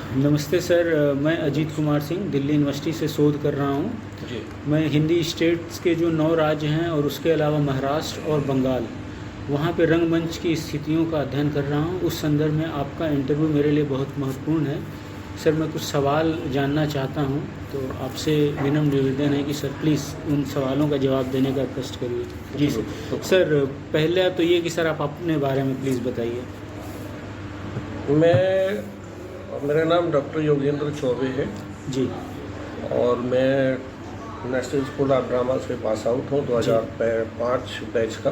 नमस्ते सर, मैं अजीत कुमार सिंह दिल्ली यूनिवर्सिटी से शोध कर रहा हूँ। जी। मैं हिंदी स्टेट्स के जो 9 राज्य हैं और उसके अलावा महाराष्ट्र और बंगाल, वहाँ पे रंगमंच की स्थितियों का अध्ययन कर रहा हूँ। उस संदर्भ में आपका इंटरव्यू मेरे लिए बहुत महत्वपूर्ण है। सर, मैं कुछ सवाल जानना चाहता हूँ, तो आपसे विनम्र निवेदन है कि सर प्लीज़ उन सवालों का जवाब देने का कष्ट करिए। जी सर। सर, पहले तो ये कि सर आप अपने बारे में प्लीज़ बताइए। मेरा नाम डॉक्टर योगेंद्र चौबे है जी। और मैं नेशनल स्कूल ऑफ ड्रामा से पास आउट हूँ 2005 बैच का।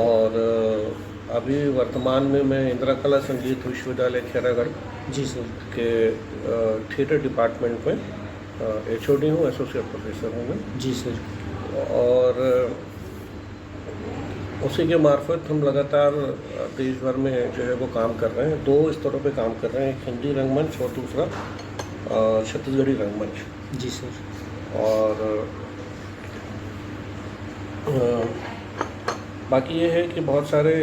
और अभी वर्तमान में मैं इंदिरा कला संगीत विश्वविद्यालय खैरागढ़ जी सर के थिएटर डिपार्टमेंट में HOD हूँ, एसोसिएट प्रोफेसर हूँ मैं। जी सर। और उसी के मार्फत हम लगातार देश भर में जो है वो काम कर रहे हैं। 2 स्तरों पे काम कर रहे हैं, एक हिंदी रंगमंच और दूसरा छत्तीसगढ़ी रंगमंच। जी सर। और बाकी ये है कि बहुत सारे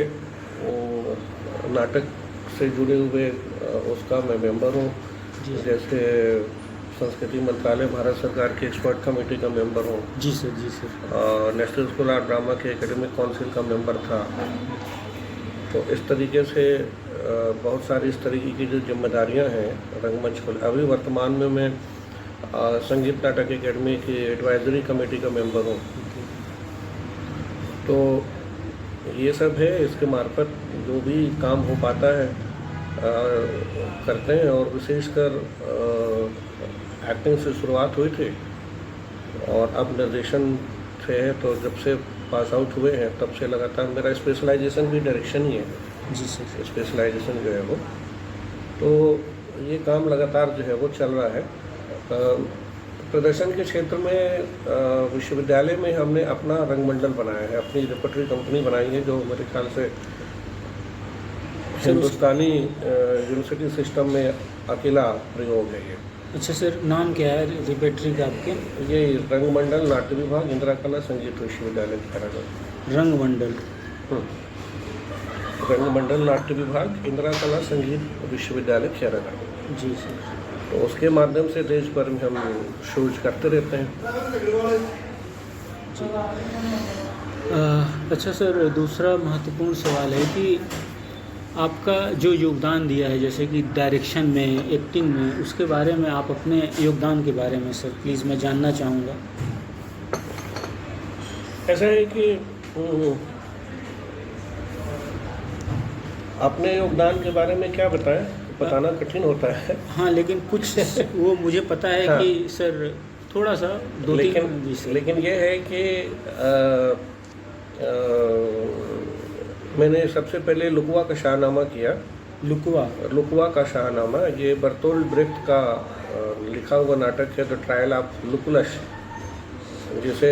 नाटक से जुड़े हुए उसका मैं मेंबर हूँ। जैसे संस्कृति मंत्रालय भारत सरकार के एक्सपर्ट कमेटी का मेंबर हूँ। जी सर। जी sir. National School of Drama के एकेडमिक काउंसिल का मेंबर था। तो इस तरीके से बहुत सारी इस तरीके की जो जिम्मेदारियां हैं रंगमंच को। अभी वर्तमान में मैं संगीत नाटक एकेडमी की एडवाइजरी कमेटी का मेंबर हूँ। तो ये सब है, इसके मार्फत जो भी काम हो पाता है करते हैं। और विशेषकर एक्टिंग से शुरुआत हुई थी और अब निर्देशन से है। तो जब से पास आउट हुए हैं तब से लगातार मेरा स्पेशलाइजेशन भी डायरेक्शन ही है। जी सर। स्पेशलाइजेशन जो है वो, तो ये काम लगातार जो है वो चल रहा है। प्रदर्शन के क्षेत्र में विश्वविद्यालय में हमने अपना रंगमंडल बनाया है, अपनी रिपर्टरी कंपनी बनाई है, जो मेरे ख्याल से हिंदुस्तानी यूनिवर्सिटी सिस्टम में अकेला प्रयोग है ये। अच्छा सर, नाम क्या है रिपेट्री का आपके? ये रंगमंडल नाट्य विभाग इंदिरा कला संगीत विश्वविद्यालय खैरागढ़। रंगमंडल। रंगमंडल नाट्य विभाग इंदिरा कला संगीत विश्वविद्यालय खैरागढ़। जी सर। तो उसके माध्यम से देश भर में हम शोज करते रहते हैं। जी। अच्छा सर, दूसरा महत्वपूर्ण सवाल है कि आपका जो योगदान दिया है, जैसे कि डायरेक्शन में, एक्टिंग में, उसके बारे में आप अपने योगदान के बारे में सर प्लीज़ मैं जानना चाहूँगा। ऐसा है कि अपने योगदान के बारे में क्या बताएं, बताना कठिन होता है। हाँ, लेकिन कुछ वो मुझे पता है। हाँ। कि सर थोड़ा सा लेकिन ये है कि मैंने सबसे पहले लुकुआ का शाहनामा किया। लुकुआ का शाहनामा, ये बर्तोल्ड ब्रेख्ट का लिखा हुआ नाटक है, द ट्रायल ऑफ लुकुलस, जिसे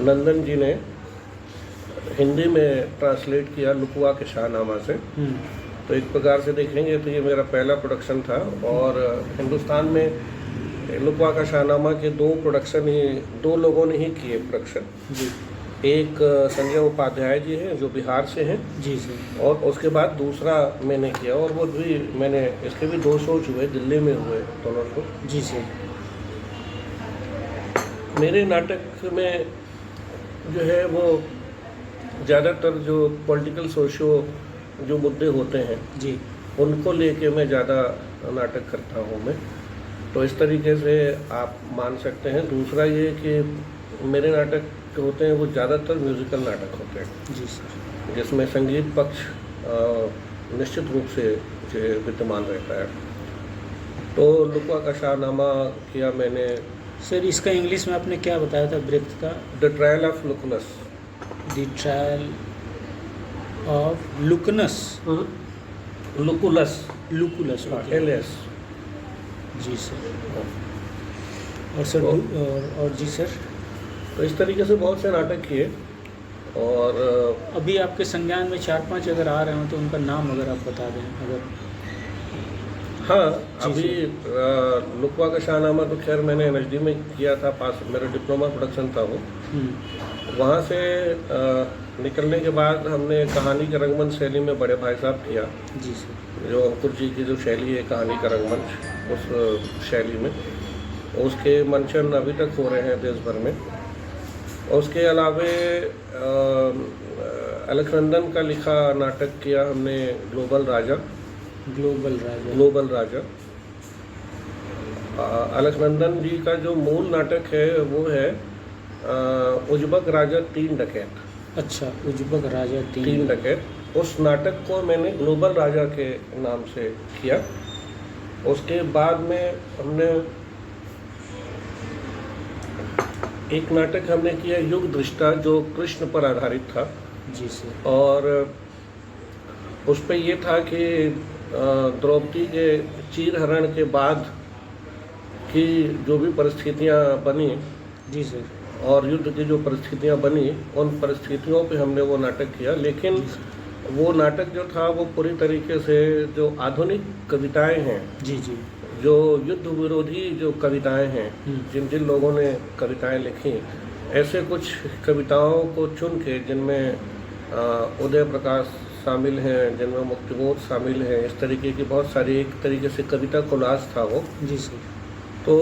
नंदन जी ने हिंदी में ट्रांसलेट किया लुकुआ के शाहनामा से। तो एक प्रकार से देखेंगे तो ये मेरा पहला प्रोडक्शन था। और हिंदुस्तान में लुकुआ का शाहनामा के 2 प्रोडक्शन ही 2 लोगों ने ही किए प्रोडक्शन। जी। एक संजय उपाध्याय जी हैं जो बिहार से हैं। जी सर। और उसके बाद दूसरा मैंने किया, और वो भी मैंने, इसके भी 2 शोज हुए, दिल्ली में हुए दोनों शो। जी सर। मेरे नाटक में जो है वो ज़्यादातर जो पॉलिटिकल सोशियो जो मुद्दे होते हैं जी, उनको लेके मैं ज़्यादा नाटक करता हूँ मैं। तो इस तरीके से आप मान सकते हैं। दूसरा ये कि मेरे नाटक जो होते हैं वो ज़्यादातर म्यूज़िकल नाटक होते हैं। जी सर। जिसमें संगीत पक्ष निश्चित रूप से जो विद्यमान रहता है। तो लुकुआ का शाहनामा किया मैंने। सर, इसका इंग्लिश में आपने क्या बताया था ब्रेख्ट का? The trial of Lucullus. The trial of Lucullus. Lucullus. LS। जी सर। और सर और जी सर। तो इस तरीके से बहुत से नाटक किए। और अभी आपके संज्ञान में 4-5 अगर आ रहे हो तो उनका नाम अगर आप बता दें। अगर हाँ, अभी लुकुआ का शाहनामा तो खैर मैंने NSD में किया था, पास मेरा डिप्लोमा प्रोडक्शन था वो। वहाँ से निकलने के बाद हमने कहानी का रंगमंच शैली में बड़े भाई साहब किया, जी सर। जो अंकुर जी की जो शैली है कहानी का रंगमंच, उस शैली में उसके मंचन अभी तक हो रहे हैं देश भर में। उसके अलावे अलकनंदन का लिखा नाटक किया हमने, ग्लोबल राजा। ग्लोबल राजा अलकनंदन जी का जो मूल नाटक है वो है उज्बक राजा तीन डकैत। अच्छा, उज्बक राजा तीन डकैत। उस नाटक को मैंने ग्लोबल राजा के नाम से किया। उसके बाद में हमने एक नाटक हमने किया युग दृष्टा, जो कृष्ण पर आधारित था। जी सर। और उस पे ये था कि द्रौपदी के चीरहरण के बाद की जो भी परिस्थितियां बनी, जी सर, और युद्ध की जो परिस्थितियां बनी, उन परिस्थितियों पे हमने वो नाटक किया। लेकिन वो नाटक जो था वो पूरी तरीके से जो आधुनिक कविताएं हैं, जी जी, जो युद्ध विरोधी जो कविताएं हैं, जिन जिन लोगों ने कविताएं लिखी, ऐसे कुछ कविताओं को चुन के, जिनमें उदय प्रकाश शामिल हैं, जिनमें मुक्तिबोध शामिल हैं, इस तरीके की बहुत सारी, एक तरीके से कविता कोलाज था वो। जी सर। तो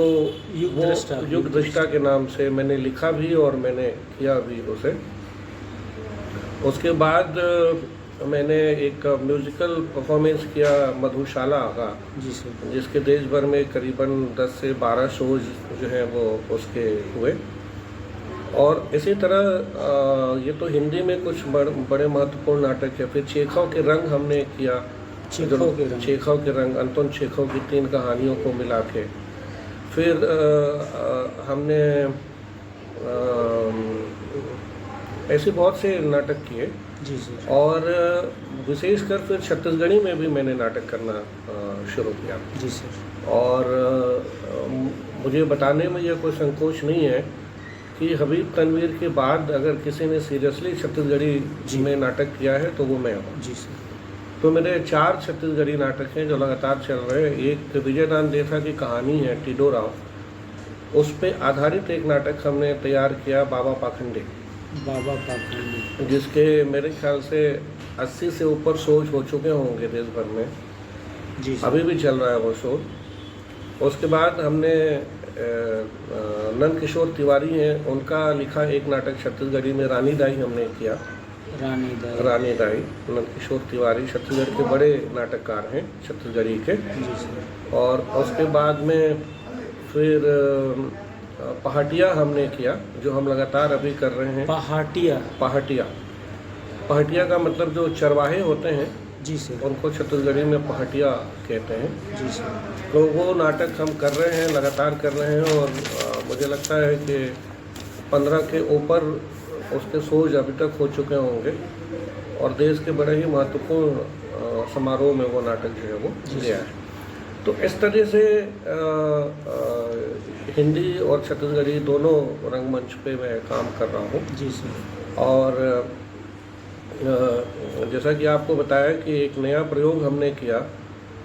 युग दृष्टा के नाम से मैंने लिखा भी और मैंने किया भी उसे। उसके बाद मैंने एक म्यूजिकल परफॉर्मेंस किया मधुशाला का, जी सर, जिसके देश भर में करीबन 10 से 12 शोज जो हैं वो उसके हुए। और इसी तरह ये तो हिंदी में कुछ बड़े महत्वपूर्ण नाटक है। फिर चेखव के रंग हमने किया, चेखव के रंग, अंतोन चेखव की 3 कहानियों को मिला के। फिर हमने ऐसे बहुत से नाटक किए। जी सर। और विशेषकर फिर छत्तीसगढ़ी में भी मैंने नाटक करना शुरू किया। जी सर। और मुझे बताने में यह कोई संकोच नहीं है कि हबीब तनवीर के बाद अगर किसी ने सीरियसली छत्तीसगढ़ी में नाटक किया है तो वो मैं हूँ। जी सर। तो मेरे 4 छत्तीसगढ़ी नाटक हैं जो लगातार चल रहे हैं। एक विजयदान देथा की कहानी है टीडो राव, उस पे आधारित एक नाटक हमने तैयार किया, बाबा पाखंडे, जिसके मेरे ख्याल से 80 से ऊपर शोज हो चुके होंगे देश भर में। जी सर। अभी भी चल रहा है वो शो। उसके बाद हमने नंद किशोर तिवारी हैं, उनका लिखा एक नाटक छत्तीसगढ़ी में रानी दाई हमने किया। रानी दाई, नंद किशोर तिवारी छत्तीसगढ़ के बड़े नाटककार हैं छत्तीसगढ़ी के। जी सर। और उसके बाद में फिर पहाटिया हमने किया, जो हम लगातार अभी कर रहे हैं। पहाटिया का मतलब जो चरवाहे होते हैं, जी सर, उनको छत्तीसगढ़ी में पहाटिया कहते हैं। जी सर। तो वो नाटक हम कर रहे हैं, लगातार कर रहे हैं। और मुझे लगता है कि 15 के ऊपर उसके शोज अभी तक हो चुके होंगे, और देश के बड़े ही महत्वपूर्ण समारोह में वो नाटक जो है वो गया है। तो इस तरह से हिंदी और छत्तीसगढ़ी दोनों रंगमंच पे मैं काम कर रहा हूँ। जी सर। और जैसा कि आपको बताया कि एक नया प्रयोग हमने किया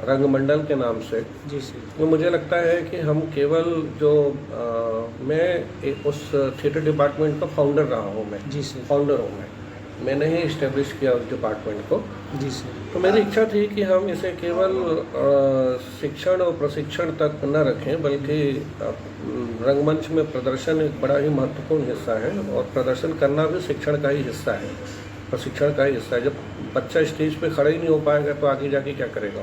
रंगमंडल के नाम से। जी सर। तो मुझे लगता है कि हम केवल जो मैं उस थिएटर डिपार्टमेंट का फाउंडर रहा हूँ, मैं। जी सर। फाउंडर हूँ मैंने ही इस्टेब्लिश किया उस डिपार्टमेंट को। जी सर। तो मेरी इच्छा थी कि हम इसे केवल शिक्षण और प्रशिक्षण तक न रखें, बल्कि रंगमंच में प्रदर्शन एक बड़ा ही महत्वपूर्ण हिस्सा है, और प्रदर्शन करना भी शिक्षण का ही हिस्सा है, प्रशिक्षण का ही हिस्सा है। जब बच्चा स्टेज पे खड़ा ही नहीं हो पाएगा तो आगे जाके क्या करेगा।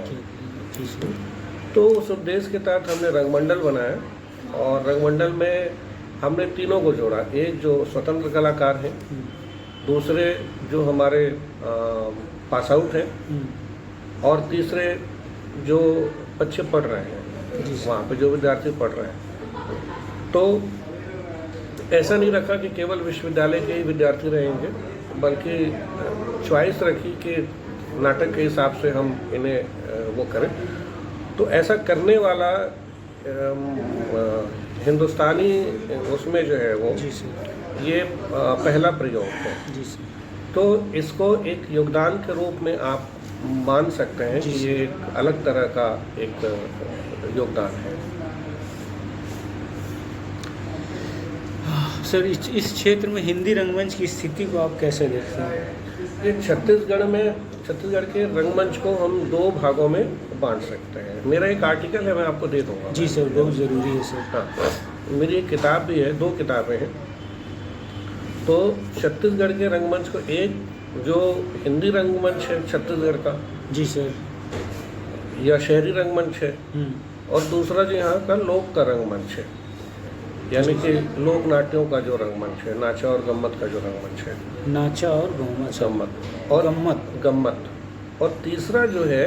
तो उस उद्देश्य के तहत हमने रंगमंडल बनाया, और रंगमंडल में हमने तीनों को जोड़ा। एक जो स्वतंत्र कलाकार हैं, दूसरे जो हमारे पास आउट हैं, और तीसरे जो बच्चे पढ़ रहे हैं, वहाँ पे जो विद्यार्थी पढ़ रहे हैं। तो ऐसा नहीं रखा कि केवल विश्वविद्यालय के ही विद्यार्थी रहेंगे, बल्कि चॉइस रखी कि नाटक के हिसाब से हम इन्हें वो करें। तो ऐसा करने वाला हिंदुस्तानी उसमें जो है वो ये पहला प्रयोग है। जी सर। तो इसको एक योगदान के रूप में आप मान सकते हैं कि ये एक अलग तरह का एक योगदान है। सर इस क्षेत्र में हिंदी रंगमंच की स्थिति को आप कैसे देखते हैं? ये छत्तीसगढ़ के रंगमंच को हम दो भागों में बांट सकते हैं। मेरा एक आर्टिकल है, मैं आपको दे दूंगा। जी सर, बहुत ज़रूरी है सर। हाँ, मेरी एक किताब भी है, 2 किताबें हैं। तो छत्तीसगढ़ के रंगमंच को, एक जो हिंदी रंगमंच है छत्तीसगढ़ का, जी सर, या शहरी रंगमंच है, और दूसरा जो यहाँ का लोक का रंगमंच है, यानी कि लोक नाट्यों का जो रंगमंच है, नाचा और गम्मत का जो रंगमंच है। नाचा और गम्मत और गम्मत। और तीसरा जो है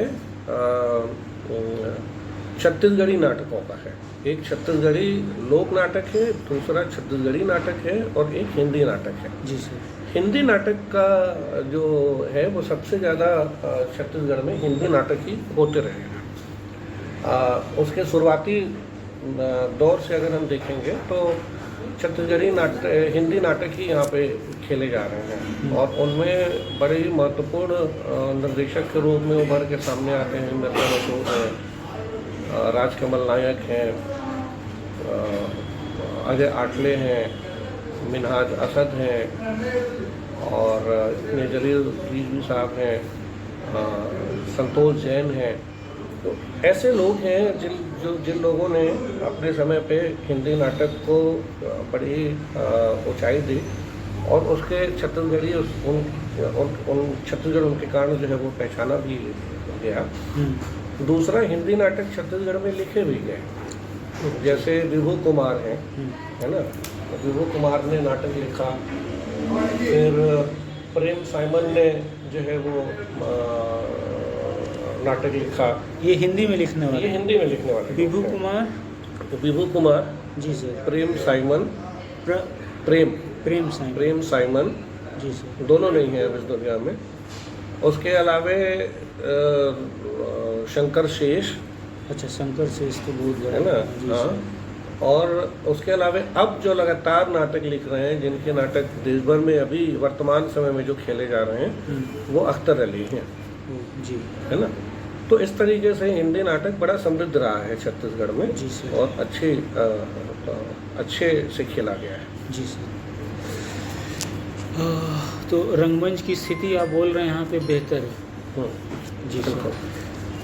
छत्तीसगढ़ी नाटकों का है। एक छत्तीसगढ़ी लोक नाटक है, दूसरा छत्तीसगढ़ी नाटक है, और एक हिंदी नाटक है। जी सर। हिंदी नाटक का जो है वो सबसे ज़्यादा छत्तीसगढ़ में हिंदी नाटक ही होते रहे हैं। उसके शुरुआती दौर से अगर हम देखेंगे तो छत्तीसगढ़ी हिंदी नाटक ही यहाँ पे खेले जा रहे हैं, और उनमें बड़े ही महत्वपूर्ण निर्देशक के रूप में उभर के सामने आते हैं। मिर्जा मसूद हैं, राजकमल नायक हैं, अजय आटले हैं, मिनहाज असद हैं, और जलील रिजवी साहब हैं, संतोष जैन हैं। तो ऐसे लोग हैं जिन लोगों ने अपने समय पे हिंदी नाटक को बड़ी ऊंचाई दी, और उसके छत्तीसगढ़ी उन छत्तीसगढ़ उनके कारण जो है वो पहचाना भी गया। दूसरा, हिंदी नाटक छत्तीसगढ़ में लिखे भी गए, जैसे विभू कुमार हैं, है ना। विभू कुमार ने नाटक लिखा, फिर प्रेम साइमन ने जो है वो नाटक लिखा। ये हिंदी में लिखने वाले? ये हिंदी में लिखने वाले। विभू कुमार, जी सर। प्रेम साइमन, प्रेम साइमन, जी सर। दोनों नहीं हैं अब इस दुनिया में। उसके अलावे शंकर शेष। अच्छा, शंकर शेष तो बहुत बड़ा है ना। हाँ, और उसके अलावा अब जो लगातार नाटक लिख रहे हैं, जिनके नाटक देश भर में अभी वर्तमान समय में जो खेले जा रहे हैं, वो अख्तर अली हैं, जी, है ना। तो इस तरीके से हिंदी नाटक बड़ा समृद्ध रहा है छत्तीसगढ़ में, जी सर। और अच्छे से खेला गया है। जी सर। तो रंगमंच की स्थिति आप बोल रहे हैं यहाँ पे बेहतर है? जी सर।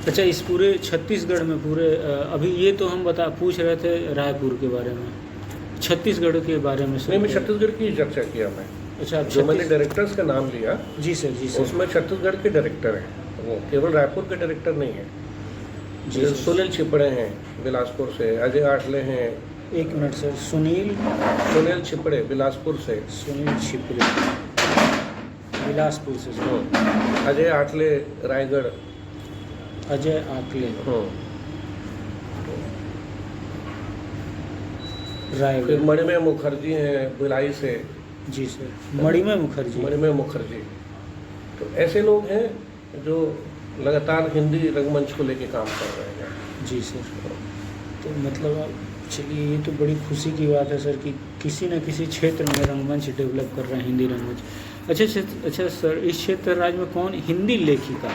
अच्छा, इस पूरे छत्तीसगढ़ में अभी ये तो हम पूछ रहे थे रायपुर के बारे में, छत्तीसगढ़ के बारे में सर? नहीं, मैं छत्तीसगढ़ की चर्चा किया मैं। अच्छा, जो मैंने डायरेक्टर्स का नाम लिया, जी सर, जी सर, उसमें छत्तीसगढ़ के डायरेक्टर हैं, वो केवल रायपुर के डायरेक्टर नहीं है। जी, सुनील छिपड़े हैं बिलासपुर से, अजय आटले हैं। एक मिनट सर, सुनील छिपड़े बिलासपुर से, बिलासपुर से, अजय आटले रायगढ़, अजय आटले रायगढ़। फिर मणिमय मुखर्जी हैं भिलाई से। जी सर, मणिमय मुखर्जी। तो ऐसे लोग हैं जो लगातार हिंदी रंगमंच को लेके काम कर रहे हैं। जी सर। तो मतलब चलिए, ये तो बड़ी खुशी की बात है सर कि किसी न किसी क्षेत्र में रंगमंच डेवलप कर रहे हैं, हिंदी रंगमंच। अच्छा सर, इस क्षेत्र राज्य में कौन हिंदी लेखिका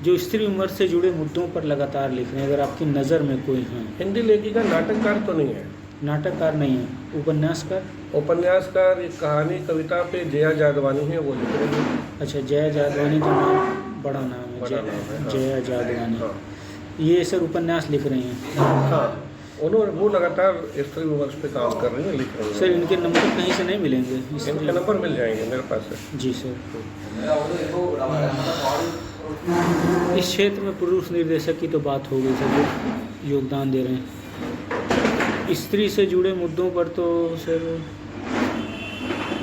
जो स्त्री उम्र से जुड़े मुद्दों पर लगातार लिख रहे हैं, अगर आपकी नज़र में कोई हैं? हिंदी लेखिका नाटककार तो नहीं है। नाटककार नहीं है, उपन्यासकार एक कहानी कविता पे जया जादवानी है, वो लिख रही है। अच्छा, जया जादवानी तो बड़ा नाम है। हाँ। जया जादवानी। हाँ। ये सर उपन्यास लिख रही हैं? हाँ, वो लगातार स्त्री विमर्श पे काम कर रही है, लिख रही है। सर, इनके नंबर कहीं से नहीं मिलेंगे? इनके नंबर मिल जाएंगे मेरे पास है। जी सर। इस क्षेत्र में पुरुष निर्देशक की तो बात हो गई सर, जो योगदान दे रहे हैं। स्त्री से जुड़े मुद्दों पर तो सर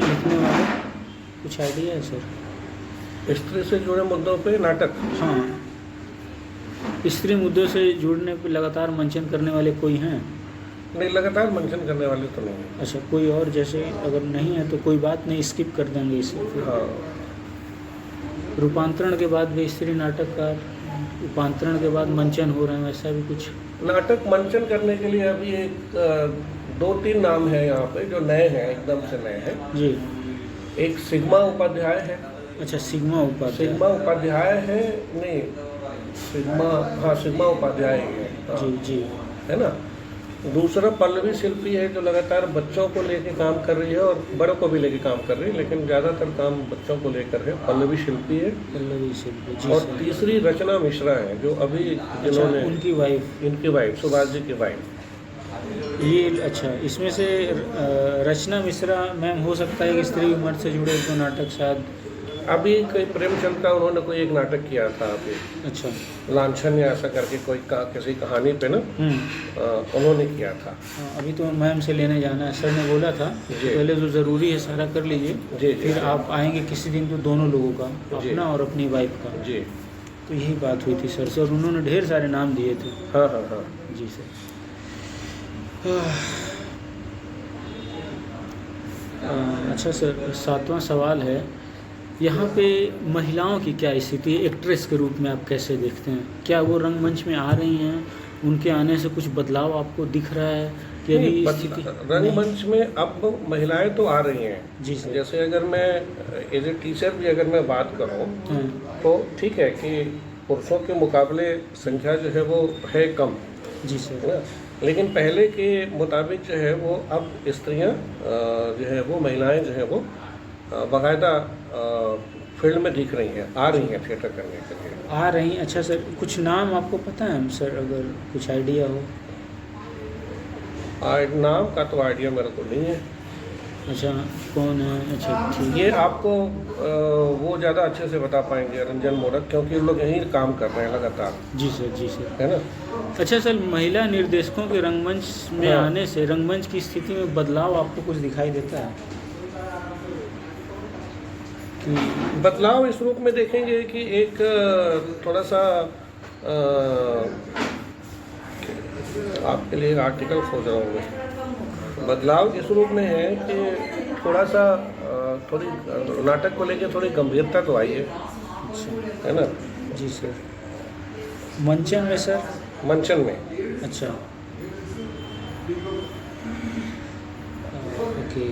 लिखने वाले कुछ आइडिया है सर? स्त्री से जुड़े मुद्दों पे नाटक? हाँ, स्त्री मुद्दों से जुड़ने पे लगातार मंचन करने वाले कोई हैं? नहीं, लगातार मंचन करने वाले तो नहीं है। अच्छा, कोई और जैसे अगर नहीं है तो कोई बात नहीं, स्किप कर देंगे इसे। हाँ। रूपांतरण के बाद भी स्त्री नाटककार, रूपांतरण के बाद मंचन हो रहे हैं, वैसा भी कुछ? नाटक मंचन करने के लिए अभी एक 2-3 नाम है यहाँ पे जो नए हैं, एकदम से नए हैं जी। एक सिग्मा उपाध्याय है। अच्छा, सिग्मा उपाध्याय है। नहीं, सिग्मा उपाध्याय ही है। जी, है ना। दूसरा पल्लवी शिल्पी है जो लगातार बच्चों को लेके काम कर रही है और बड़ों को भी लेके काम कर रही है, लेकिन ज़्यादातर काम बच्चों को लेकर है। पल्लवी शिल्पी है। पल्लवी शिल्पी जी और सर। तीसरी रचना मिश्रा है जो अभी जिन्होंने उनकी वाइफ, इनकी वाइफ सुभाष जी की वाइफ। ये अच्छा, इसमें से रचना मिश्रा मैम हो सकता है कि स्त्री उम्र से जुड़े एक दो नाटक शायद। अभी कोई प्रेमचंद का उन्होंने कोई एक नाटक किया था अभी, अच्छा, लांछन या ऐसा करके कोई किसी कहानी पे ना उन्होंने किया था। हाँ, अभी तो मैम से लेने जाना है, सर ने बोला था पहले तो ज़रूरी है सारा कर लीजिए, जी फिर आप आएंगे किसी दिन तो दोनों लोगों का, अपना और अपनी वाइफ का। जी, तो यही बात हुई थी सर से, और उन्होंने ढेर सारे नाम दिए थे। हाँ हाँ हाँ जी सर। अच्छा सर, 7वां सवाल है, यहाँ पे महिलाओं की क्या स्थिति है एक्ट्रेस के रूप में, आप कैसे देखते हैं? क्या वो रंगमंच में आ रही हैं? उनके आने से कुछ बदलाव आपको दिख रहा है कि अभी स्थिति? रंगमंच में अब महिलाएं तो आ रही हैं जी सर। जैसे अगर मैं एज ए टीचर भी अगर मैं बात करूं तो ठीक है कि पुरुषों के मुकाबले संख्या जो है वो है कम जी सर, है ना, लेकिन पहले के मुताबिक जो है वो अब स्त्रियां जो है वो महिलाएं जो है वो बाकायदा फील्ड में दिख रही हैं, आ रही हैं थिएटर करने के लिए, आ रही। अच्छा सर, कुछ नाम आपको पता है सर, अगर कुछ आइडिया हो? नाम का तो आइडिया मेरे को नहीं है। अच्छा, कौन है? अच्छा ठीक, ये आपको वो ज़्यादा अच्छे से बता पाएंगे रंजन मोदक, क्योंकि लोग यहीं काम कर रहे हैं लगातार। जी सर, जी सर, है ना। अच्छा सर, महिला निर्देशकों के रंगमंच में आने से रंगमंच की स्थिति में बदलाव आपको कुछ दिखाई देता है? बदलाव इस रूप में देखेंगे कि एक थोड़ा सा आपके लिए आर्टिकल खोज रहा हूँ मैं। बदलाव इस रूप में है कि थोड़ा सा थोड़ी नाटक को लेकर थोड़ी गंभीरता तो आई है, है ना। जी सर। मंचन में सर? मंचन में अच्छा, ओके।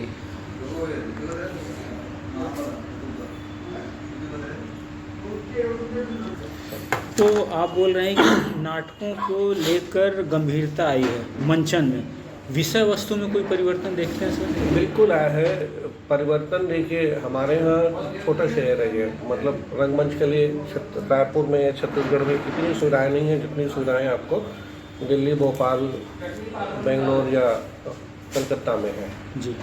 तो आप बोल रहे हैं कि नाटकों को लेकर गंभीरता आई है मंचन में, विषय वस्तु में कोई परिवर्तन देखते हैं सर? बिल्कुल आया है परिवर्तन। देखिए हमारे यहाँ छोटा शहर है ये, मतलब रंगमंच के लिए रायपुर में छत्तीसगढ़ में इतनी सुविधाएं नहीं हैं जितनी सुविधाएं आपको दिल्ली, भोपाल, बेंगलोर या कलकत्ता में है जी।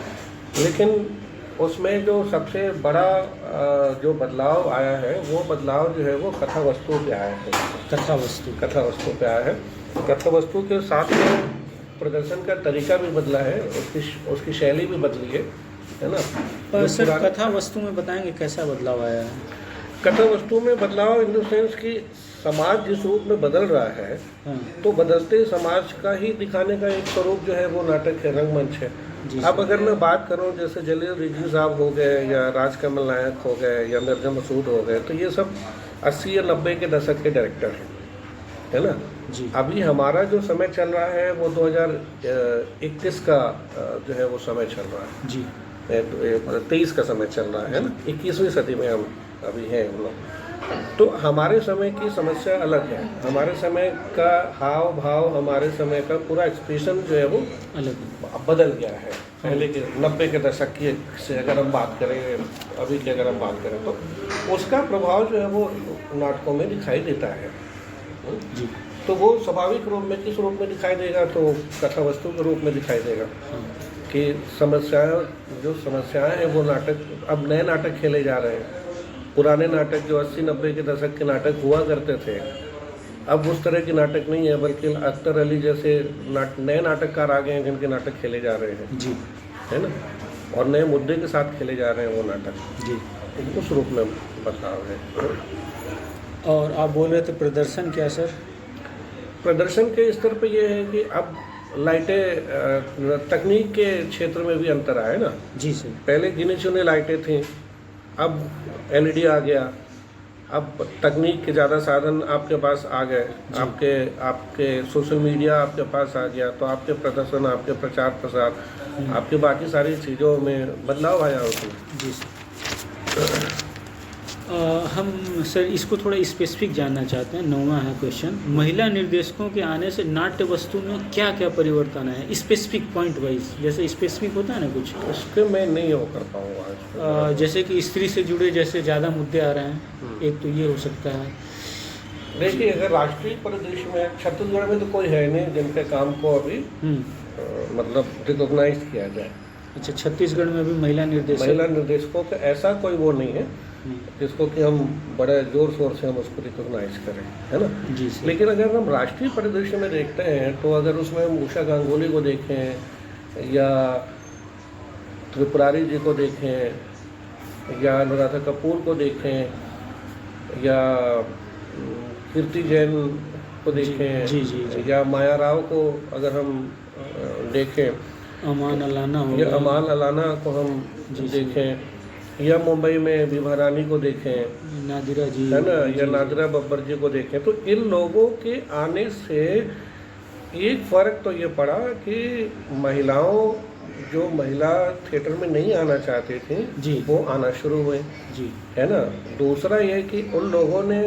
लेकिन उसमें जो सबसे बड़ा जो बदलाव आया है वो बदलाव जो है वो कथा वस्तु पे आया है। कथा वस्तु पे आया है। कथा वस्तु के साथ में प्रदर्शन का तरीका भी बदला है, उसकी शैली भी बदली है ना। पर सर कथा वस्तु में बताएंगे कैसा बदलाव आया है? कथा वस्तु में बदलाव इन द सेंस कि समाज जिस रूप में बदल रहा है, तो बदलते समाज का ही दिखाने का एक स्वरूप जो है वो नाटक है, रंगमंच है। अब अगर मैं बात करूं जैसे जलील रिजवी साहब हो गए या राजकमल नायक हो गए या मिर्जा मसूद हो गए, तो ये सब 80 या 90 के दशक के डायरेक्टर हैं, है ना जी। अभी हमारा जो समय चल रहा है वो 2021 का जो है वो समय चल रहा है जी, 23 का समय चल रहा है ना, 21वीं सदी में हम अभी हैं हम लोग। तो हमारे समय की समस्या अलग है, हमारे समय का हाव भाव, हमारे समय का पूरा एक्सप्रेशन जो है वो अलग बदल गया है। पहले के 90 के दशक की से अगर हम बात करें, अभी की अगर हम बात करें, तो उसका प्रभाव जो है वो नाटकों में दिखाई देता है जी। तो वो स्वाभाविक रूप में किस रूप में दिखाई देगा, तो कथा वस्तु के रूप में दिखाई देगा कि जो समस्याएं हैं वो नाटक, अब नए नाटक खेले जा रहे हैं। पुराने नाटक जो 80-90 के दशक के नाटक हुआ करते थे, अब उस तरह के नाटक नहीं है, बल्कि अख्तर अली जैसे नए नाटककार आ गए हैं जिनके नाटक खेले जा रहे हैं जी, है ना, और नए मुद्दे के साथ खेले जा रहे हैं वो नाटक जी। उस रूप में बदलाव है। और आप बोल रहे थे प्रदर्शन क्या सर? प्रदर्शन के स्तर पे ये है कि अब लाइटें तकनीक के क्षेत्र में भी अंतर आया ना। जी सर। पहले गिने चुने लाइटें थी, अब LED आ गया, अब तकनीक के ज़्यादा साधन आपके पास आ गए, आपके सोशल मीडिया आपके पास आ गया, तो आपके प्रदर्शन, आपके प्रचार प्रसार, आपके बाकी सारी चीज़ों में बदलाव आया उसमें। जी सर। हम सर इसको थोड़ा स्पेसिफिक जानना चाहते हैं। 9वां है क्वेश्चन, महिला निर्देशकों के आने से नाट्य वस्तु में क्या क्या परिवर्तन है, स्पेसिफिक पॉइंट वाइज, जैसे स्पेसिफिक होता है ना कुछ, उसके मैं नहीं हो कर पाऊँगा। जैसे कि स्त्री से जुड़े जैसे ज़्यादा मुद्दे आ रहे हैं, एक तो ये हो सकता है। देखिए, अगर राष्ट्रीय परिदृश्य में छत्तीसगढ़ में तो कोई है नहीं जिनके काम को अभी मतलब रिकॉग्नाइज किया जाए। अच्छा, छत्तीसगढ़ में भी महिला निर्देशकों का ऐसा कोई वो नहीं है जिसको कि हम बड़े जोर शोर से हम उसको रिकॉग्नाइज करें, है ना जी सर। लेकिन अगर हम राष्ट्रीय परिदृश्य में देखते हैं तो अगर उसमें हम उषा गांगुली को देखें या त्रिपुरारी जी को देखें या अनुराधा कपूर को देखें या कीर्ति जैन को देखें, जी। या माया राव को अगर हम देखें, अमान अलाना या अमान अलाना को हम देखें, या मुंबई में विभा रानी को देखें, नादिरा जी, है ना, या नादिरा बब्बर जी को देखें, तो इन लोगों के आने से एक फ़र्क तो ये पड़ा कि महिलाओं जो महिला थिएटर में नहीं आना चाहती थी वो आना शुरू हुए जी, है ना। दूसरा ये कि उन लोगों ने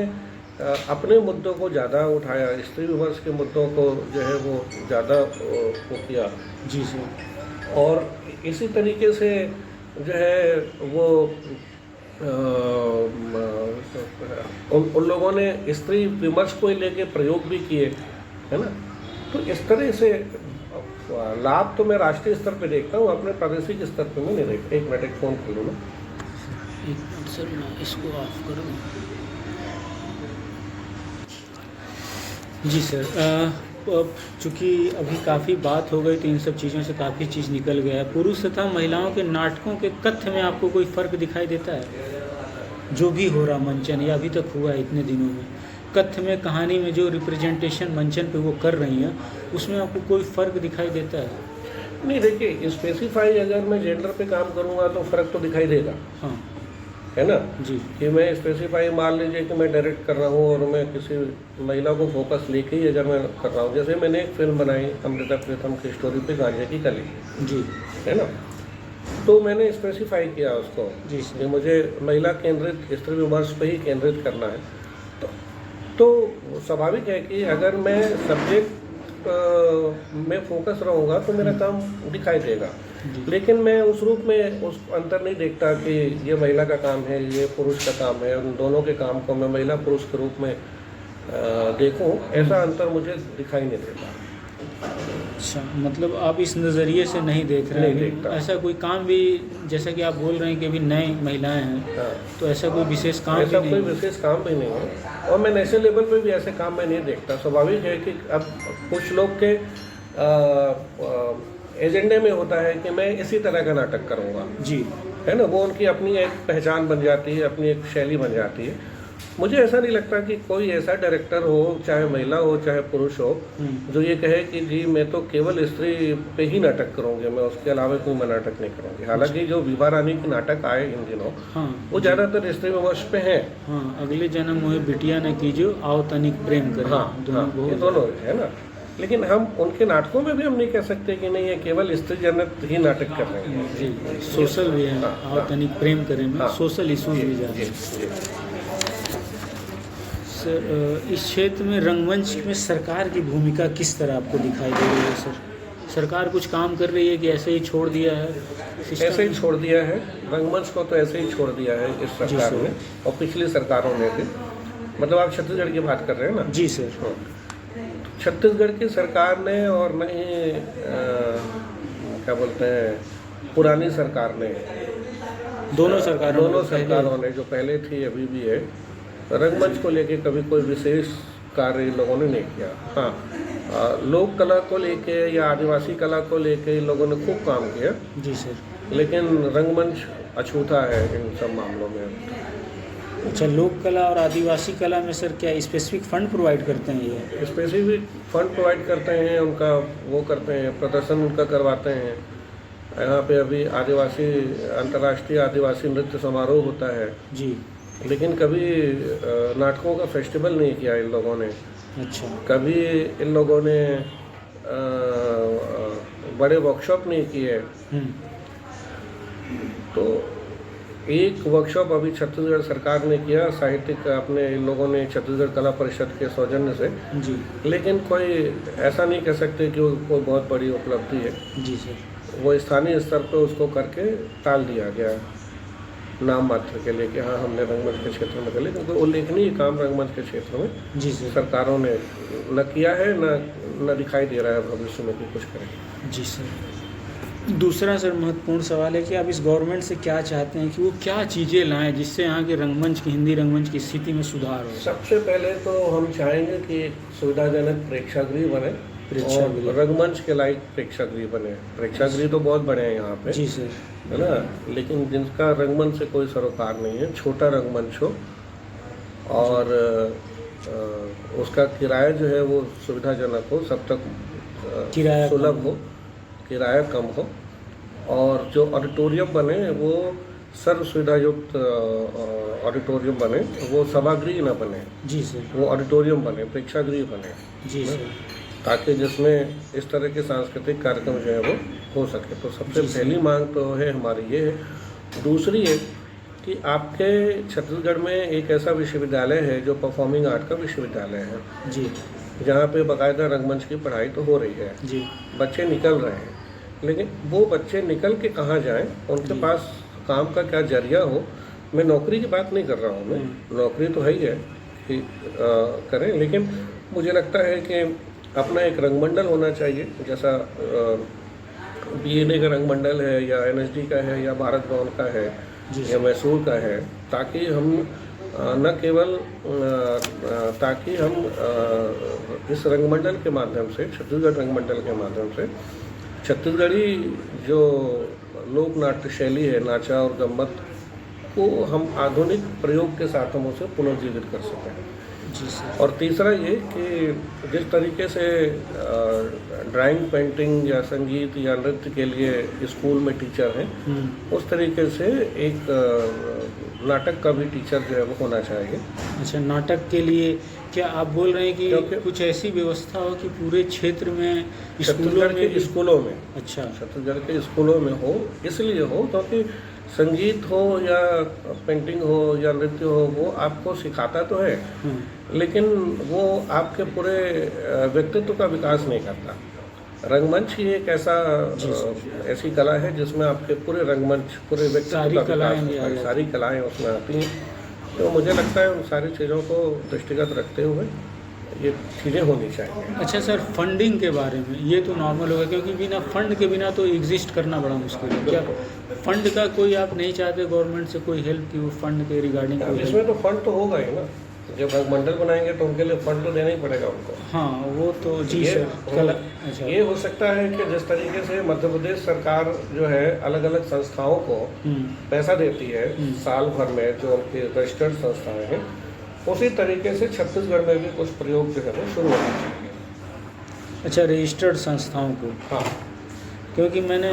अपने मुद्दों को ज़्यादा उठाया, स्त्री विमर्श के मुद्दों को जो है वो ज़्यादा वो किया जी सर। और इसी तरीके से जो है वो उन लोगों ने स्त्री विमर्श को लेके प्रयोग भी किए, है ना। तो इस तरह से लाभ तो मैं राष्ट्रीय स्तर पे देखता हूँ, अपने प्रादेशिक स्तर पे मैं नहीं देखता। एक मिनट, एक फ़ोन कर लूँ ना। सर मैं इसको ऑफ करूँ। जी सर, चूँकि अभी काफ़ी बात हो गई तो इन सब चीज़ों से काफ़ी चीज़ निकल गया है। पुरुष तथा महिलाओं के नाटकों के कथ्य में आपको कोई फ़र्क दिखाई देता है? जो भी हो रहा मंचन या अभी तक हुआ है इतने दिनों में, कथ्य में, कहानी में जो रिप्रेजेंटेशन मंचन पे वो कर रही हैं, उसमें आपको कोई फ़र्क दिखाई देता है? नहीं, देखिए, स्पेसिफाई अगर मैं जेंडर पे काम करूँगा तो फ़र्क तो दिखाई देगा, हाँ, है ना जी। कि मैं स्पेसिफाई मान लीजिए कि मैं डायरेक्ट कर रहा हूँ और मैं किसी महिला को फोकस लेके ही अगर मैं कर रहा हूँ, जैसे मैंने एक फिल्म बनाई अमृता प्रीतम की स्टोरी पे, गांजे की कली जी, है ना, तो मैंने स्पेसिफाई किया उसको जी कि मुझे महिला केंद्रित स्त्री विमर्श पे ही केंद्रित करना है। तो स्वाभाविक है कि अगर मैं सब्जेक्ट में फोकस रहूँगा तो मेरा काम दिखाई देगा, लेकिन मैं उस रूप में उस अंतर नहीं देखता कि ये महिला का काम है, ये पुरुष का काम है, उन दोनों के काम को मैं महिला पुरुष के रूप में देखूं, ऐसा अंतर मुझे दिखाई नहीं देता। अच्छा, मतलब आप इस नज़रिए से नहीं देख रहे हैं? ऐसा कोई काम भी, जैसा कि आप बोल रहे हैं कि अभी नए महिलाएं हैं, हाँ, तो ऐसा कोई विशेष काम ऐसा भी कोई नहीं, विशेष काम भी नहीं है, और मैं नेशनल लेवल पे भी ऐसे काम मैं नहीं देखता। स्वाभाविक है कि अब कुछ लोग के एजेंडे में होता है कि मैं इसी तरह का नाटक करूँगा जी, है ना, वो उनकी अपनी एक पहचान बन जाती है, अपनी एक शैली बन जाती है। मुझे ऐसा नहीं लगता कि कोई ऐसा डायरेक्टर हो, चाहे महिला हो चाहे पुरुष हो, जो ये कहे कि जी मैं तो केवल स्त्री पे ही नाटक करूँगी, मैं उसके अलावा कोई मैं नाटक नहीं करूँगी। हालांकि जो विभा रानी के नाटक आए इन दिनों, हाँ, वो ज़्यादातर स्त्री विमर्श पे हैं। हाँ, अगले जन्म मोहे बिटिया न कीजियो, आओ तनिक प्रेम करें, हाँ, ये दोनों है ना। लेकिन हम उनके नाटकों में भी हम नहीं कह सकते कि नहीं ये केवल स्त्री जनित ही नाटक कर रहे हैं जी, सोशल भी है, आओ तनिक प्रेम करें में सोशल इशूज भी जा रहे हैं। सर, इस क्षेत्र में रंगमंच में सरकार की भूमिका किस तरह आपको दिखाई दे रही है? सर, सरकार कुछ काम कर रही है कि ऐसे ही छोड़ दिया है? ऐसे ही छोड़ दिया है, रंगमंच को तो ऐसे ही छोड़ दिया है इस सरकार ने, और पिछली सरकारों ने भी। मतलब आप छत्तीसगढ़ की बात कर रहे हैं ना? जी सर। छत्तीसगढ़ की सरकार ने और न ही क्या बोलते हैं, पुरानी सरकार ने, दोनों सरकारों ने जो पहले थी अभी भी है, रंगमंच को लेके कभी कोई विशेष कार्य इन लोगों ने नहीं किया। हाँ, लोक कला को लेके या आदिवासी कला को लेके इन लोगों ने खूब काम किया जी सर, लेकिन रंगमंच अछूता है इन सब मामलों में। अच्छा, लोक कला और आदिवासी कला में सर क्या स्पेसिफिक फंड प्रोवाइड करते हैं? ये स्पेसिफिक फंड प्रोवाइड करते हैं, उनका वो करते हैं, प्रदर्शन उनका करवाते हैं। यहाँ पे अभी आदिवासी अंतर्राष्ट्रीय आदिवासी नृत्य समारोह होता है जी, लेकिन कभी नाटकों का फेस्टिवल नहीं किया इन लोगों ने। अच्छा, कभी इन लोगों ने बड़े वर्कशॉप नहीं किए। तो एक वर्कशॉप अभी छत्तीसगढ़ सरकार ने किया, साहित्यिक अपने इन लोगों ने छत्तीसगढ़ कला परिषद के सौजन्य से, जी लेकिन कोई ऐसा नहीं कह सकते कि वो कोई बहुत बड़ी उपलब्धि है। जी सर। वो स्थानीय स्तर पर उसको करके टाल दिया गया नाम मात्र के लिए कि हाँ हमने रंगमंच के क्षेत्र में कर लिया, क्योंकि उल्लेखनीय काम रंगमंच के क्षेत्र में जी सर। सरकारों ने न किया है, न दिखाई दे रहा है भविष्य में कि कुछ करें। जी सर। दूसरा सर महत्वपूर्ण सवाल है कि आप इस गवर्नमेंट से क्या चाहते हैं कि वो क्या चीज़ें लाएं जिससे यहाँ के रंगमंच की, हिंदी रंगमंच की स्थिति में सुधार हो। सबसे पहले तो हम चाहेंगे कि एक सुविधाजनक प्रेक्षागृह बने, प्रेक्षागृह। और रंगमंच के लायक प्रेक्षागृह बने। प्रेक्षागृह तो बहुत बड़े हैं यहाँ पे, जी सर। है ना, लेकिन जिनका रंगमंच से कोई सरोकार नहीं है, छोटा रंगमंच हो और उसका किराया जो है वो सुविधाजनक हो, सब तक किराया सुलभ हो, किराया कम हो, और जो ऑडिटोरियम बने वो सर्व सुविधायुक्त ऑडिटोरियम बने, वो सभागृह न बने, जी सर। वो ऑडिटोरियम बने, प्रेक्षागृह बने, जी सर। ताकि जिसमें इस तरह के सांस्कृतिक कार्यक्रम जो है वो हो सके। तो सबसे जी सर। पहली मांग तो है हमारी ये है। दूसरी है कि आपके छत्तीसगढ़ में एक ऐसा विश्वविद्यालय है जो परफॉर्मिंग आर्ट का विश्वविद्यालय है, जी जहाँ पे बाकायदा रंगमंच की पढ़ाई तो हो रही है, जी बच्चे निकल रहे हैं, लेकिन वो बच्चे निकल के कहाँ जाएं, उनके पास काम का क्या जरिया हो। मैं नौकरी की बात नहीं कर रहा हूँ, मैं नौकरी तो है ही है कि करें, लेकिन मुझे लगता है कि अपना एक रंगमंडल होना चाहिए, जैसा BNA का रंगमंडल है या NSD का है या भारत भवन का है या मैसूर का है, ताकि हम न केवल ताकि हम इस रंगमंडल के माध्यम से, छत्तीसगढ़ रंगमंडल के माध्यम से, छत्तीसगढ़ी जो लोक नाट्य शैली है, नाचा और गम्मत को हम आधुनिक प्रयोग के साथ हम उसे पुनर्जीवित कर सकें। जी सर। और तीसरा ये कि जिस तरीके से ड्राइंग, पेंटिंग या संगीत या नृत्य के लिए स्कूल में टीचर हैं, उस तरीके से एक नाटक का भी टीचर जो है वो होना चाहिए। अच्छा, नाटक के लिए क्या आप बोल रहे हैं कि क्योंकि कुछ ऐसी व्यवस्था हो कि पूरे क्षेत्र में छत्तीसगढ़ के स्कूलों में, अच्छा, छत्तीसगढ़ के स्कूलों में हो, इसलिए हो क्योंकि संगीत हो या पेंटिंग हो या नृत्य हो, वो आपको सिखाता तो है, लेकिन वो आपके पूरे व्यक्तित्व का विकास नहीं करता। रंगमंच ही एक ऐसी कला है जिसमें आपके पूरे रंगमंच, पूरे व्यक्तित्व का विकास, सारी कलाएं उसमें आती हैं। तो मुझे लगता है उन सारी चीज़ों को दृष्टिगत रखते हुए ये चीज़ें होनी चाहिए। अच्छा सर, फंडिंग के बारे में ये तो नॉर्मल होगा, क्योंकि बिना फंड के बिना तो एग्जिस्ट करना बड़ा मुश्किल है। क्या फंड का कोई आप नहीं चाहते गवर्नमेंट से कोई हेल्प की, वो फंड के रिगार्डिंग? इसमें तो फंड तो होगा ही ना, जब रंगमंडल बनाएंगे तो उनके लिए फंड तो देना ही पड़ेगा उनको। हाँ वो तो जी सर। अच्छा, ये हो सकता है कि जिस तरीके से मध्य प्रदेश सरकार जो है अलग अलग संस्थाओं को पैसा देती है साल भर में, जो उनके रजिस्टर्ड संस्थाएं हैं, उसी तरीके से छत्तीसगढ़ में भी कुछ प्रयोग जो है वो शुरू होना चाहिए। अच्छा, रजिस्टर्ड संस्थाओं को? हाँ, क्योंकि मैंने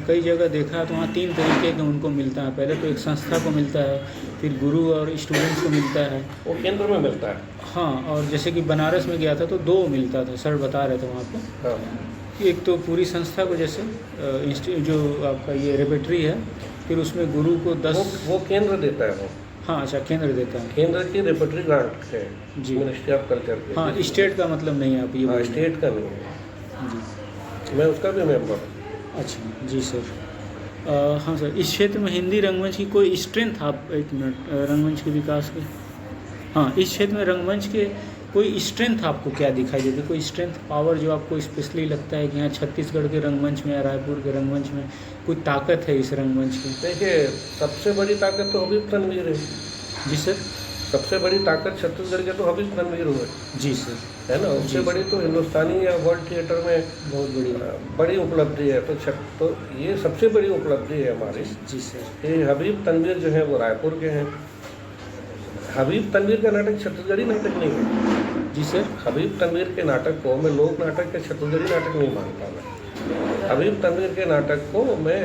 कई जगह देखा तो वहाँ 3 तरीके का उनको मिलता है। पहले तो एक संस्था को मिलता है, फिर गुरु और स्टूडेंट्स को मिलता है, वो केंद्र में मिलता है। हाँ, और जैसे कि बनारस में गया था तो 2 मिलता था, सर बता रहे थे वहाँ पे। हाँ, एक तो पूरी संस्था को, जैसे जो आपका ये रेपेट्री है, फिर उसमें गुरु को 10 वो केंद्र देता है वो। हाँ अच्छा, केंद्र देता है, केंद्र की रेपेट्री ग्रांट है जी, मिनिस्ट्री ऑफ कल्चर की। हाँ, स्टेट का मतलब नहीं है आप ये बोल रहे हैं? स्टेट का नहीं है जी। मैं उसका भी मेंबर हूँ। अच्छा जी सर। हाँ सर, इस क्षेत्र में हिंदी रंगमंच की कोई स्ट्रेंथ, आप एक मिनट, रंगमंच के विकास के, हाँ, इस क्षेत्र में रंगमंच के कोई स्ट्रेंथ आपको क्या दिखाई देती है? कोई स्ट्रेंथ, पावर जो आपको स्पेशली लगता है कि हाँ छत्तीसगढ़ के रंगमंच में या रायपुर के रंगमंच में कोई ताकत है इस रंगमंच की? देखिए, सबसे बड़ी ताकत तो हबीब तनवीर है। जी सर। सबसे बड़ी ताकत छत्तीसगढ़ के तो हबीब तनवीर हुए। जी सर। है ना, उससे बड़ी तो हिंदुस्तानी या वर्ल्ड थिएटर में बहुत बड़ी उपलब्धि है। तो ये सबसे बड़ी उपलब्धि है हमारी। जी सर। ये हबीब तनवीर जो है वो रायपुर के हैं। हबीब तनवीर का नाटक छत्तीसगढ़ी नाटक नहीं है। जी सर। हबीब तनवीर के नाटक को मैं लोक नाटक के छत्तीसगढ़ी नाटक नहीं मानता। मैं हबीब तनवीर के नाटक को मैं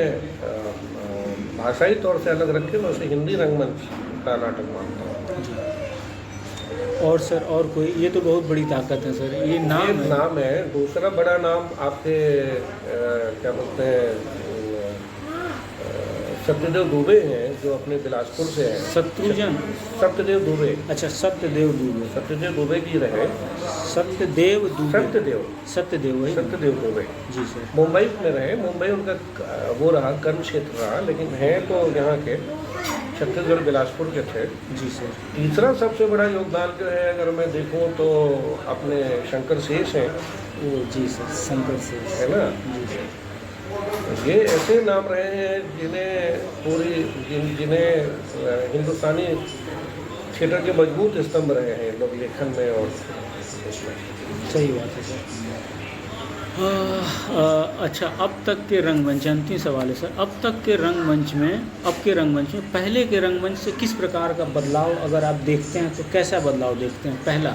भाषाई तौर से अलग रख के मैं उसे हिंदी रंगमंच का नाटक मानता हूँ। और सर, और कोई? ये तो बहुत बड़ी ताकत है सर, ये नाम है। दूसरा बड़ा नाम आपके क्या बोलते हैं, सत्यदेव दुबे हैं जो अपने बिलासपुर से हैं। शत्रुजन, सत्यदेव दुबे, अच्छा सत्यदेव दुबे, सत्यदेव दुबे जी रहे। सत्यदेव दुबे, सत्यदेव सत्यदेव वही, सत्यदेव दुबे जी सर, मुंबई में रहे। मुंबई उनका वो रहा, कर्म क्षेत्र रहा, लेकिन हैं तो यहाँ के छत्तीसगढ़ बिलासपुर के थे। जी सर, तीसरा सबसे बड़ा योगदान जो है अगर मैं देखूँ तो अपने शंकर शेष हैं, वो जी सर, शंकर से, है ना। जी सर, ये ऐसे नाम रहे हैं जिन्हें हिंदुस्तानी थिएटर के मजबूत स्तंभ रहे हैं लोग लेखन में और इसमें। सही बात है सर। अच्छा, अब तक के रंगमंच, अंतिम सवाल है सर, अब तक के रंगमंच में, अब के रंगमंच में पहले के रंगमंच से किस प्रकार का बदलाव अगर आप देखते हैं तो कैसा बदलाव देखते हैं? पहला,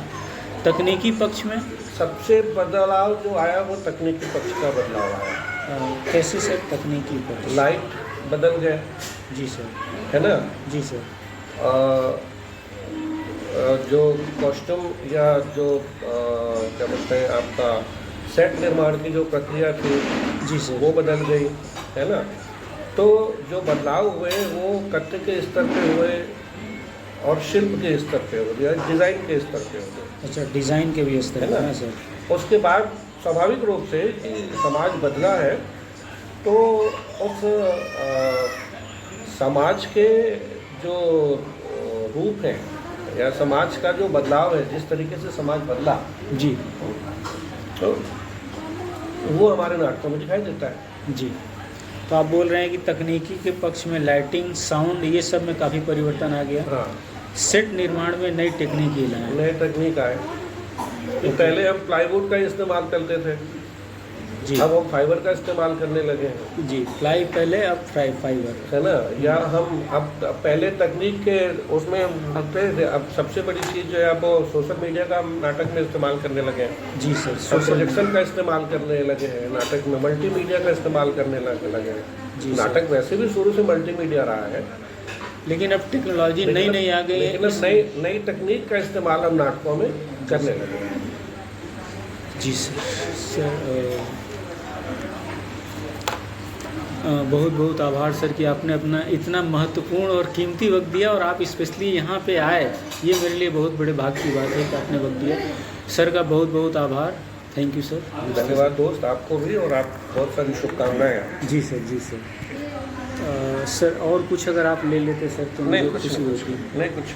तकनीकी पक्ष में सबसे बदलाव जो आया वो तकनीकी पक्ष का बदलाव आया। कैसे सर? तकनीकी पक्ष, लाइट बदल गए, जी सर, है ना। जी सर, जो कॉस्ट्यूम या जो क्या बोलते हैं आपका सेट निर्माण की जो प्रक्रिया थी, जी सर, वो बदल गई, है ना। तो जो बदलाव हुए वो कथ्य के स्तर पे हुए और शिल्प के स्तर पे हो गया, डिज़ाइन के स्तर पे हो गए। अच्छा, डिज़ाइन के भी स्तर है ना सर। उसके बाद स्वाभाविक रूप से कि समाज बदला है, तो उस समाज के जो रूप हैं या समाज का जो बदलाव है, जिस तरीके से समाज बदला, जी, तो वो हमारे नाटकों में दिखाई देता है। जी, तो आप बोल रहे हैं कि तकनीकी के पक्ष में लाइटिंग, साउंड, ये सब में काफ़ी परिवर्तन आ गया। हाँ, सेट निर्माण में नई टेक्निक लाए, नए तकनीक आए। तो पहले हम प्लाईवुड का इस्तेमाल करते थे, जी, अब हम फाइबर का इस्तेमाल करने लगे हैं, जी, प्लाई पहले, अब फाइबर, है ना। या हम अब पहले तकनीक के उसमें होते थे, अब सबसे बड़ी चीज़ जो है अब सोशल मीडिया का हम नाटक में इस्तेमाल करने लगे हैं। जी सर, अब प्रोजेक्शन का इस्तेमाल करने लगे हैं नाटक में, मल्टीमीडिया का इस्तेमाल करने लगे हैं। जी, नाटक वैसे भी शुरू से मल्टीमीडिया रहा है, लेकिन अब टेक्नोलॉजी नई नई आ गई है, लेकिन अब नई तकनीक का इस्तेमाल हम नाटकों में करने लगे हैं। जी सर, बहुत बहुत आभार सर कि आपने अपना इतना महत्वपूर्ण और कीमती वक्त दिया, और आप स्पेशली यहाँ पे आए, ये मेरे लिए बहुत बड़े भाग्य की बात है कि आपने वक्त दिया। सर का बहुत बहुत आभार, थैंक यू सर। धन्यवाद दोस्त, आपको भी, और आप बहुत सारी शुभकामनाएं। जी सर, जी सर। सर और कुछ अगर आप ले लेते सर तो नहीं, मुझे कुछ खुशी होती। नहीं, कुछ